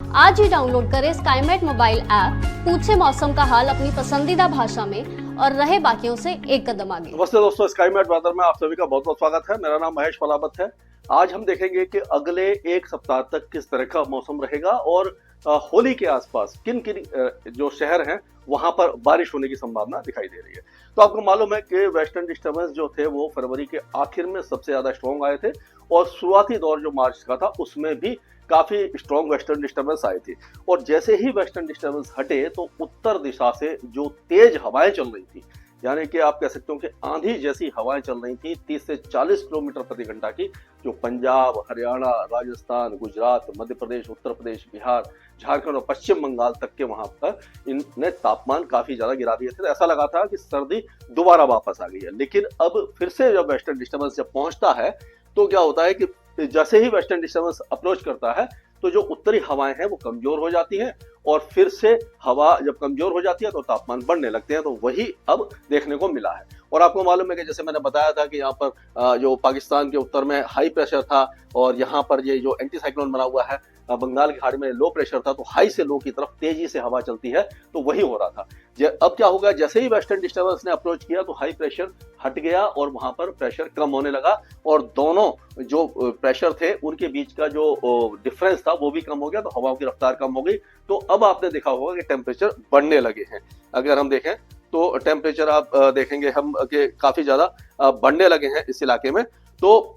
आज ही डाउनलोड करें Skymet mobile app, पूछे मौसम का हाल अपनी पसंदीदा भाषा में और रहे बाकियों से एक कदम आगे। नमस्ते दोस्तों, स्काईमेट वेदर में आप सभी का बहुत बहुत स्वागत है। मेरा नाम महेश पलावत है। आज हम देखेंगे कि अगले एक सप्ताह तक किस तरह का मौसम रहेगा और होली के आसपास किन किन जो शहर हैं वहां पर बारिश होने की संभावना दिखाई दे रही है। तो आपको मालूम है कि वेस्टर्न डिस्टर्बेंस जो थे वो फरवरी के आखिर में सबसे ज्यादा स्ट्रॉन्ग आए थे और शुरुआती दौर जो मार्च का था उसमें भी काफी स्ट्रॉन्ग वेस्टर्न डिस्टर्बेंस आई थी। और जैसे ही वेस्टर्न डिस्टर्बेंस हटे तो उत्तर दिशा से जो तेज हवाएं चल रही थी, यानी कि आप कह सकते हो कि आंधी जैसी हवाएं चल रही थी 30 से 40 किलोमीटर प्रति घंटा की, जो पंजाब, हरियाणा, राजस्थान, गुजरात, मध्य प्रदेश, उत्तर प्रदेश, बिहार, झारखंड और पश्चिम बंगाल तक के वहां पर इनने तापमान काफी ज्यादा गिरा दिए थे। तो ऐसा लगा था कि सर्दी दोबारा वापस आ गई है। लेकिन अब फिर से जब वेस्टर्न डिस्टर्बेंस जब पहुंचता है तो क्या होता है कि जैसे ही वेस्टर्न डिस्टर्बेंस अप्रोच करता है तो जो उत्तरी हवाएं हैं वो कमजोर हो जाती हैं और फिर से हवा जब कमजोर हो जाती है तो तापमान बढ़ने लगते हैं। तो वही अब देखने को मिला है। और आपको मालूम है कि जैसे मैंने बताया था कि यहाँ पर जो पाकिस्तान के उत्तर में हाई प्रेशर था और यहाँ पर ये जो एंटी साइक्लोन बना हुआ है बंगाल की खाड़ी में लो प्रेशर था, तो हाई से लो की तरफ तेजी से हवा चलती है, तो वही हो रहा था। अब क्या होगा, जैसे ही वेस्टर्न डिस्टर्बेंस ने अप्रोच किया तो हाई प्रेशर हट गया और वहां पर प्रेशर कम होने लगा और दोनों जो प्रेशर थे उनके बीच का जो डिफरेंस था वो भी कम हो गया, तो हवाओं की रफ्तार कम हो गई। तो अब आपने देखा होगा कि टेम्परेचर बढ़ने लगे हैं। अगर हम देखें तो टेम्परेचर आप देखेंगे हम कि काफी ज्यादा बढ़ने लगे हैं इस इलाके में। तो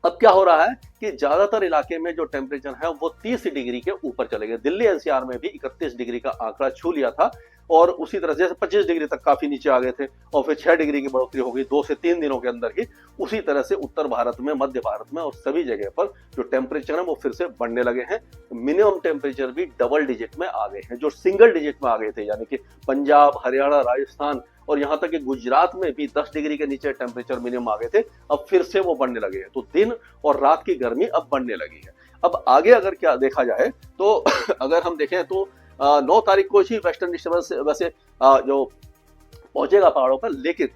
अब क्या हो रहा है कि ज्यादातर इलाके में जो टेम्परेचर है वो 30 डिग्री के ऊपर चले गए। दिल्ली एनसीआर में भी 31 डिग्री का आंकड़ा छू लिया था और उसी तरह से 25 डिग्री तक काफी नीचे आ गए थे और फिर 6 डिग्री की बढ़ोतरी हो गई 2 से 3 दिनों के अंदर ही। उसी तरह से उत्तर भारत में, मध्य भारत में और सभी जगह पर जो टेम्परेचर है वो फिर से बढ़ने लगे हैं। मिनिमम टेम्परेचर भी डबल डिजिट में आ गए हैं, जो सिंगल डिजिट में आ गए थे, यानी कि पंजाब, हरियाणा, राजस्थान और यहाँ तक कि गुजरात में भी 10 डिग्री के नीचे टेम्परेचर मिनिमम आ गए थे। अब फिर से वो बढ़ने लगे हैं, तो दिन और रात की गर्मी अब बढ़ने लगी है। अब आगे अगर क्या देखा जाए तो अगर हम देखें तो 9 तारीख को ही वेस्टर्न डिस्टर्बेंस वैसे जो पहुंचेगा पहाड़ों पर, लेकिन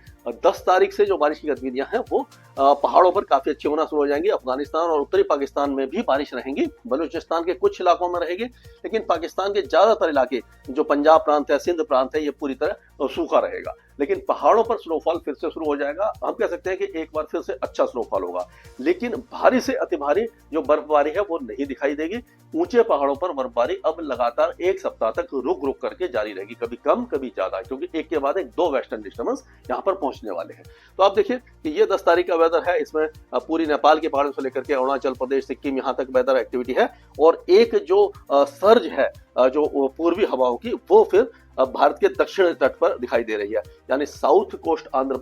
10 तारीख से जो बारिश की गतिविधियां हैं वो पहाड़ों पर काफी अच्छी होना शुरू हो जाएंगी। अफगानिस्तान और उत्तरी पाकिस्तान में भी बारिश रहेंगी, बलूचिस्तान के कुछ इलाकों में रहेगी, लेकिन पाकिस्तान के ज्यादातर इलाके जो पंजाब प्रांत है, सिंध प्रांत है, ये पूरी तरह सूखा रहेगा। लेकिन पहाड़ों पर स्नोफॉल फिर से शुरू हो जाएगा। हम कह सकते हैं कि एक बार फिर से अच्छा स्नोफॉल होगा, लेकिन भारी से अति भारी जो बर्फबारी है वो नहीं दिखाई देगी। ऊंचे पहाड़ों पर बर्फबारी अब लगातार एक सप्ताह तक रुक रुक करके जारी रहेगी, कभी कम कभी ज्यादा, क्योंकि एक के बाद एक 2 वेस्टर्न डिस्टर्बेंस यहाँ पर पहुंचने वाले हैं। तो आप देखिए कि ये 10 तारीख का वेदर है, इसमें पूरी नेपाल के पहाड़ों से लेकर के अरुणाचल प्रदेश, सिक्किम, यहाँ तक वेदर एक्टिविटी है। और एक जो सर्ज है जो पूर्वी हवाओं की, वो फिर भारत के दक्षिण तट पर दिखाई दे रही है, यानी साउथ कोस्ट आंध्र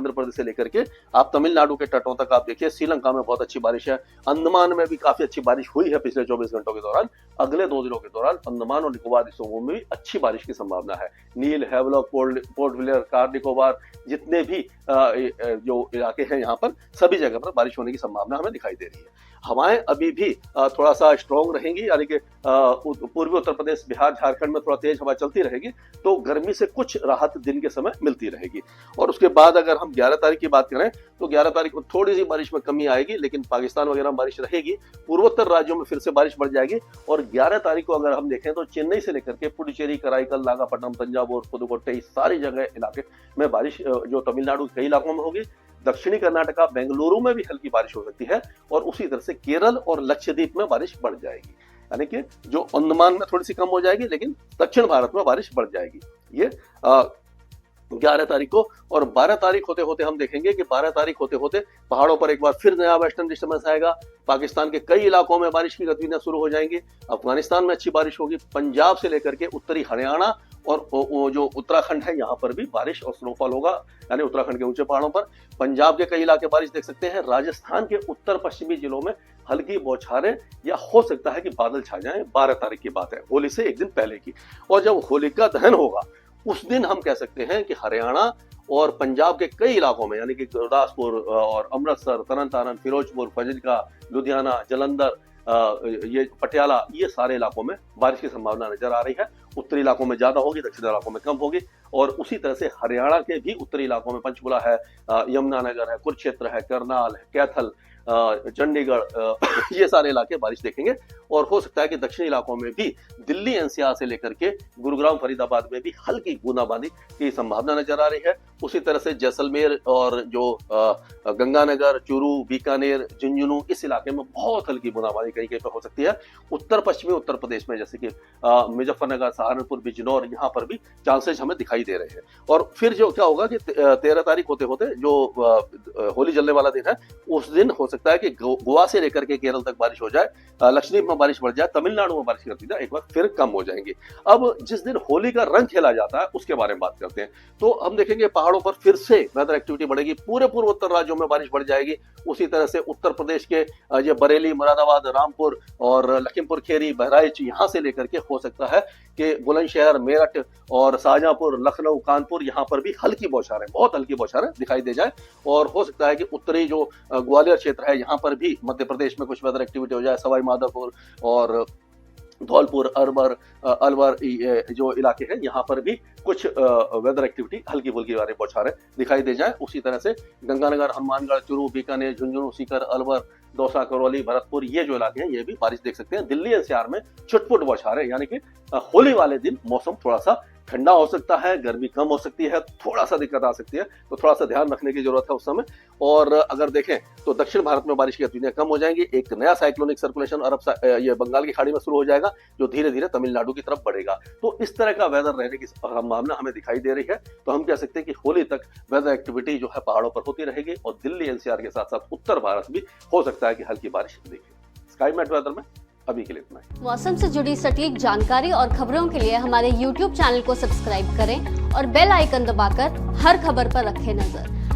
प्रदेश से लेकर के आप तमिलनाडु के तटों तक। आप देखिए श्रीलंका में बहुत अच्छी बारिश है, अंडमान में भी काफी अच्छी बारिश हुई है पिछले 24 घंटों के दौरान। अगले 2 दिनों के दौरान अंडमान और निकोबार द्वीपों में भी अच्छी बारिश की संभावना है। Neil, Havelock, Port Blair, Car Nicobar, जितने भी जो इलाके हैं यहाँ पर सभी जगह पर बारिश होने की संभावना हमें दिखाई दे रही है। हवाएं अभी भी थोड़ा सा स्ट्रॉन्ग रहेंगी, यानी कि पूर्वी उत्तर प्रदेश, बिहार, झारखंड में थोड़ा तेज हवा चलती रहेगी, तो गर्मी से कुछ राहत दिन के समय मिलती रहेगी। और उसके बाद अगर हम 11 तारीख की बात करें तो 11 तारीख को थोड़ी सी बारिश में कमी आएगी, लेकिन पाकिस्तान वगैरह में बारिश रहेगी। पूर्वोत्तर राज्यों में फिर से बारिश बढ़ जाएगी। और 11 तारीख को अगर हम देखें तो चेन्नई से लेकर के पुडुचेरी, कराईकल, नागापट्टनम, तंजावुर, पुदुकोट्टई, इस सारी जगह इलाके में बारिश जो तमिलनाडु के कई इलाकों में होगी। दक्षिणी कर्नाटका, बेंगलुरु में भी हल्की बारिश हो सकती है और उसी तरह से केरल और लक्षद्वीप में बारिश बढ़ जाएगी, यानी कि जो अंडमान में थोड़ी सी कम हो जाएगी, लेकिन दक्षिण भारत में बारिश बढ़ जाएगी। ये 11 तारीख को। और 12 तारीख होते होते हम देखेंगे कि 12 तारीख होते होते पहाड़ों पर एक बार फिर नया वेस्टर्न डिस्टर्बेंस आएगा। पाकिस्तान के कई इलाकों में बारिश की गतिविधियां शुरू हो जाएंगी। अफगानिस्तान में अच्छी बारिश होगी। पंजाब से लेकर के उत्तरी हरियाणा और जो उत्तराखंड है यहाँ पर भी बारिश और स्नोफॉल होगा, यानी उत्तराखंड के ऊंचे पहाड़ों पर। पंजाब के कई इलाके बारिश देख सकते हैं। राजस्थान के उत्तर पश्चिमी जिलों में हल्की बौछारें या हो सकता है कि बादल छा जाएं। 12 तारीख की बात है, होली से एक दिन पहले की। और जब होलिका दहन होगा उस दिन हम कह सकते हैं कि हरियाणा और पंजाब के कई इलाकों में, यानी कि गुरदासपुर और अमृतसर, तरन तारण, फिरोजपुर, फजिल्का, लुधियाना, जलंधर, ये पटियाला, ये सारे इलाकों में बारिश की संभावना नजर आ रही है। उत्तरी इलाकों में ज्यादा होगी, दक्षिणी इलाकों में कम होगी। और उसी तरह से हरियाणा के भी उत्तरी इलाकों में पंचकुला है, यमुनानगर है, कुरुक्षेत्र है, करनाल है, कैथल, चंडीगढ़ ये सारे इलाके बारिश देखेंगे। और हो सकता है कि दक्षिणी इलाकों में भी दिल्ली एनसीआर से लेकर के गुरुग्राम फरीदाबाद में भी हल्की बूंदाबांदी की संभावना नजर आ रही है। उसी तरह से जैसलमेर और जो गंगानगर, चूरू, बीकानेर, झुंझुनू इस इलाके में बहुत हल्की बूंदाबांदी कहीं कहीं पर हो सकती है। उत्तर पश्चिमी उत्तर प्रदेश में जैसे कि मुजफ्फरनगर, सहारनपुर, बिजनौर यहाँ पर भी चांसेस हमें दिखाई दे रहे हैं। और फिर जो क्या होगा कि 13 तारीख होते होते जो होली जलने वाला दिन है उस दिन हो सकता है कि गोवा से लेकर के केरल तक बारिश हो जाए, लक्षद्वीप में बारिश बढ़ जाए, तमिलनाडु में बारिश करती है एक बार फिर कम हो जाएंगी। अब जिस दिन होली का रंग खेला जाता है उसके बारे में बात करते हैं। तो हम देखेंगे पहाड़ों पर फिर से वेदर एक्टिविटी बढ़ेगी, पूरे पूर्वोत्तर राज्यों में बारिश बढ़ जाएगी। उसी तरह से उत्तर प्रदेश के ये बरेली, मुरादाबाद, रामपुर और लखीमपुर खेरी, बहराइच यहाँ से लेकर के हो सकता है कि बुलंदशहर, मेरठ और शाहजहांपुर, लखनऊ, कानपुर यहाँ पर भी हल्की बौछारें, बहुत हल्की बौछारें दिखाई दे जाए। और हो सकता है कि उत्तरी जो ग्वालियर क्षेत्र है यहाँ पर भी मध्य प्रदेश में कुछ वेदर एक्टिविटी हो जाए। सवाई माधोपुर और धौलपुर, अलवर जो इलाके हैं यहाँ पर भी कुछ वेदर एक्टिविटी हल्की फुल्की वाले बौछारें दिखाई दे जाए। उसी तरह से गंगानगर, हनुमानगढ़, चूरू, बीकानेर, झुंझुनू, सीकर, अलवर, दौसा, करौली, भरतपुर ये जो इलाके हैं ये भी बारिश देख सकते हैं। दिल्ली एनसीआर में छुटपुट बौछारें, यानी कि होली वाले दिन मौसम थोड़ा सा ठंडा हो सकता है, गर्मी कम हो सकती है, थोड़ा सा दिक्कत आ सकती है, तो थोड़ा सा ध्यान रखने की जरूरत है उस समय। और अगर देखें तो दक्षिण भारत में बारिश की गतिविधियां कम हो जाएंगी। एक नया साइक्लोनिक सर्कुलेशन ये बंगाल की खाड़ी में शुरू हो जाएगा जो धीरे धीरे तमिलनाडु की तरफ बढ़ेगा। तो इस तरह का वेदर रहने की संभावना हमें दिखाई दे रही है। तो हम कह सकते हैं कि होली तक वेदर एक्टिविटी जो है पहाड़ों पर होती रहेगी और दिल्ली एनसीआर के साथ साथ उत्तर भारत भी हो सकता है कि हल्की बारिश देखे। स्काईमेट वेदर में अभी के लिए इतना ही। मौसम से जुड़ी सटीक जानकारी और खबरों के लिए हमारे YouTube चैनल को सब्सक्राइब करें और बेल आइकन दबाकर हर खबर पर रखें नजर।